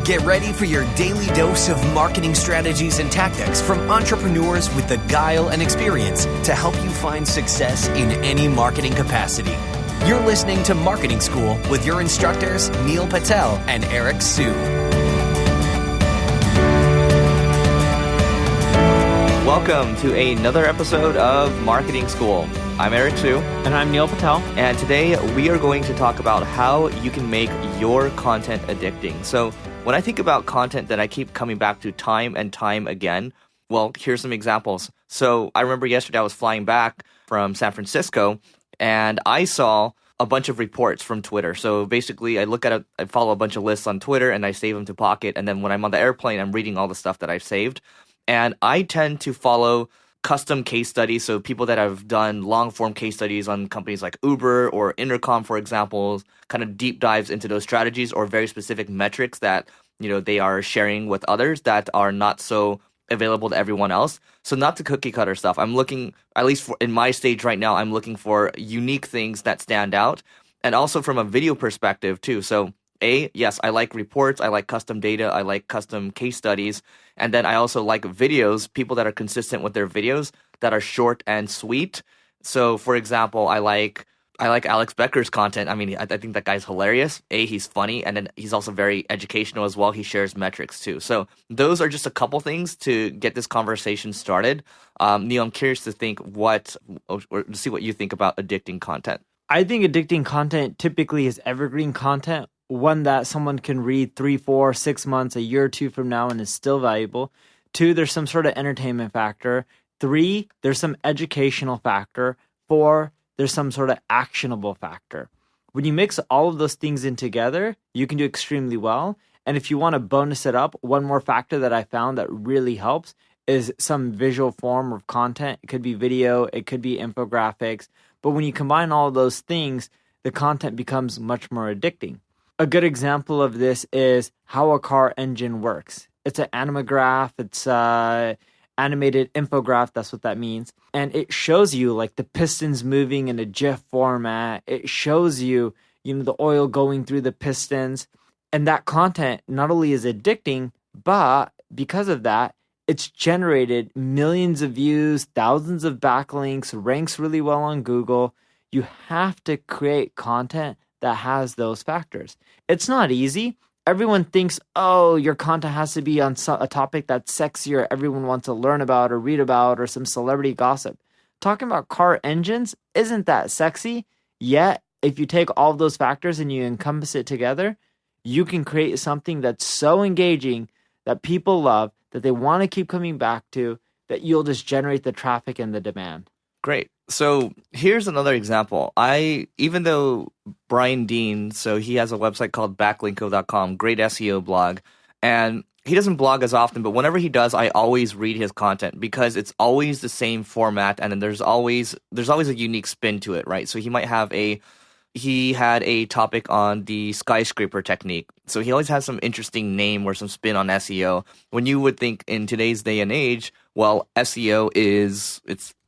Get ready for your daily dose of marketing strategies and tactics from entrepreneurs with the guile and experience to help you find success in any marketing capacity. You're listening to Marketing School with your instructors, Neil Patel and Eric Su. Welcome to another episode of Marketing School. I'm Eric Su. And I'm Neil Patel. And today we are going to talk about how you can make your content addicting. So when I think about content that I keep coming back to time and time again, well, here's some examples. So I remember yesterday I was flying back from San Francisco and I saw a bunch of reports from Twitter. So basically I follow a bunch of lists on Twitter and I save them to Pocket. And then when I'm on the airplane, I'm reading all the stuff that I've saved. And I tend to follow custom case studies, so people that have done long-form case studies on companies like Uber or Intercom, for example, kind of deep dives into those strategies or very specific metrics that, they are sharing with others that are not so available to everyone else. So not the cookie cutter stuff. I'm looking, at least in my stage right now, I'm looking for unique things that stand out. And also from a video perspective too. So yes, I like reports, I like custom data, I like custom case studies, and then I also like videos, people that are consistent with their videos that are short and sweet. So, for example, I like Alex Becker's content. I mean, I think that guy's hilarious. He's funny, and then he's also very educational as well. He shares metrics too. So those are just a couple things to get this conversation started. Neil, I'm curious to see what you think about addicting content. I think addicting content typically is evergreen content. One that someone can read 3, 4, 6 months, a year or two from now and is still valuable. 2, there's some sort of entertainment factor. 3, there's some educational factor. 4, there's some sort of actionable factor. When you mix all of those things in together, you can do extremely well. And if you want to bonus it up, one more factor that I found that really helps is some visual form of content. It could be video, it could be infographics. But when you combine all of those things, the content becomes much more addicting. A good example of this is how a car engine works. It's an animagraph. It's an animated infograph. That's what that means. And it shows you like the pistons moving in a GIF format. It shows you, the oil going through the pistons. And that content not only is addicting, but because of that, it's generated millions of views, thousands of backlinks, ranks really well on Google. You have to create content that has those factors. It's not easy. Everyone thinks, your content has to be on a topic that's sexy or everyone wants to learn about or read about or some celebrity gossip. Talking about car engines isn't that sexy, yet if you take all of those factors and you encompass it together, you can create something that's so engaging that people love, that they want to keep coming back to, that you'll just generate the traffic and the demand. Great. So here's another example. Even though Brian Dean, so he has a website called backlinko.com, great SEO blog, and he doesn't blog as often, but whenever he does, I always read his content because it's always the same format, and then there's always a unique spin to it, right? So he had a topic on the skyscraper technique. So he always has some interesting name or some spin on SEO. When you would think in today's day and age, well, SEO it's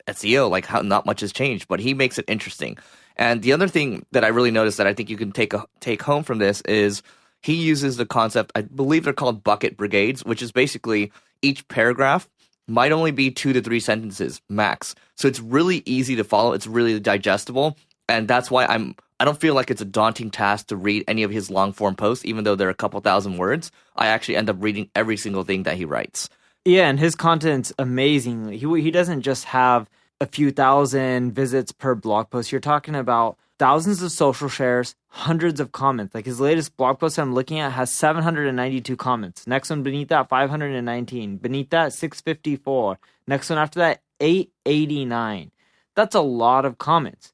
SEO, like how not much has changed, but he makes it interesting. And the other thing that I really noticed that I think you can take home from this is he uses the concept, I believe they're called bucket brigades, which is basically each paragraph might only be 2 to 3 sentences max. So it's really easy to follow. It's really digestible. And that's why I don't feel like it's a daunting task to read any of his long form posts, even though they're a couple thousand words. I actually end up reading every single thing that he writes. Yeah, and his content's amazing. He doesn't just have a few thousand visits per blog post. You're talking about thousands of social shares, hundreds of comments. Like his latest blog post I'm looking at has 792 comments. Next one beneath that, 519. Beneath that, 654. Next one after that, 889. That's a lot of comments.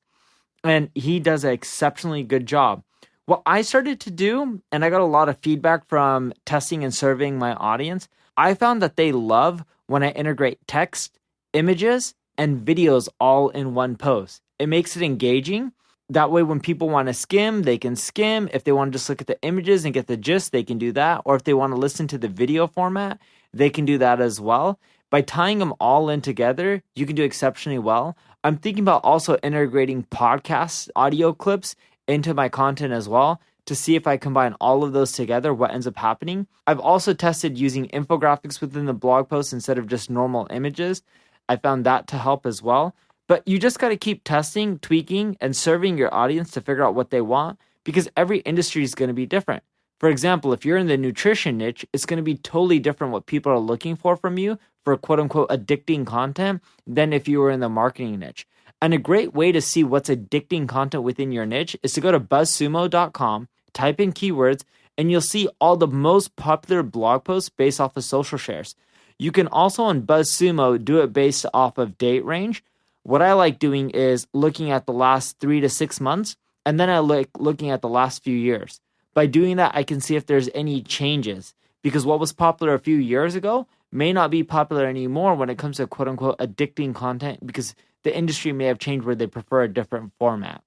And he does an exceptionally good job. What I started to do, and I got a lot of feedback from testing and surveying my audience, I found that they love when I integrate text, images, and videos all in one post. It makes it engaging. That way, when people want to skim, they can skim. If they want to just look at the images and get the gist, they can do that. Or if they want to listen to the video format, they can do that as well. By tying them all in together, you can do exceptionally well. I'm thinking about also integrating podcast audio clips into my content as well to see if I combine all of those together, what ends up happening. I've also tested using infographics within the blog post instead of just normal images. I found that to help as well. But you just got to keep testing, tweaking, and serving your audience to figure out what they want, because every industry is going to be different. For example, if you're in the nutrition niche, it's going to be totally different what people are looking for from you for quote unquote addicting content than if you were in the marketing niche. And a great way to see what's addicting content within your niche is to go to buzzsumo.com, type in keywords, and you'll see all the most popular blog posts based off of social shares. You can also on BuzzSumo do it based off of date range. What I like doing is looking at the last 3 to 6 months, and then I like looking at the last few years. By doing that, I can see if there's any changes, because what was popular a few years ago may not be popular anymore when it comes to quote unquote addicting content, because the industry may have changed where they prefer a different format.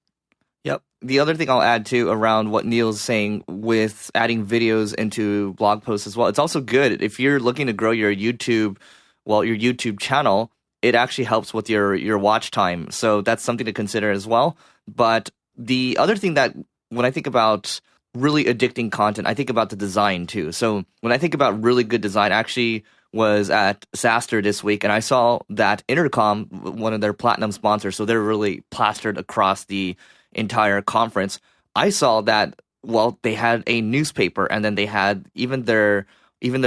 Yep. The other thing I'll add too around what Neil's saying with adding videos into blog posts as well, it's also good if you're looking to grow your YouTube channel. It actually helps with your watch time. So that's something to consider as well. But the other thing that when I think about really addicting content, I think about the design too. So when I think about really good design, I actually was at SaaStr this week and I saw that Intercom, one of their platinum sponsors, so they're really plastered across the entire conference. I saw that, well, they had a newspaper and then they had even their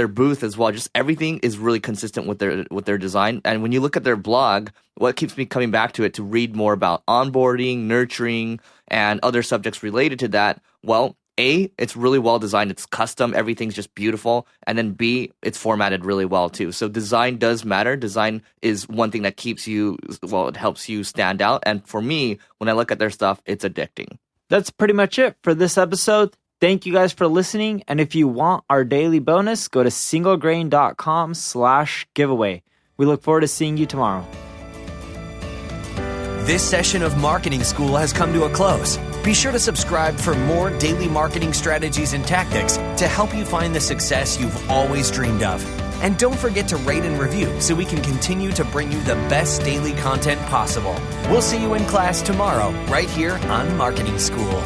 booth as well. Just everything is really consistent with their design. And when you look at their blog, what keeps me coming back to it to read more about onboarding, nurturing, and other subjects related to that, well, A, it's really well designed. It's custom. Everything's just beautiful. And then B, it's formatted really well too. So design does matter. Design is one thing that it helps you stand out. And for me, when I look at their stuff, it's addicting. That's pretty much it for this episode. Thank you guys for listening. And if you want our daily bonus, go to singlegrain.com/giveaway. We look forward to seeing you tomorrow. This session of Marketing School has come to a close. Be sure to subscribe for more daily marketing strategies and tactics to help you find the success you've always dreamed of. And don't forget to rate and review so we can continue to bring you the best daily content possible. We'll see you in class tomorrow, right here on Marketing School.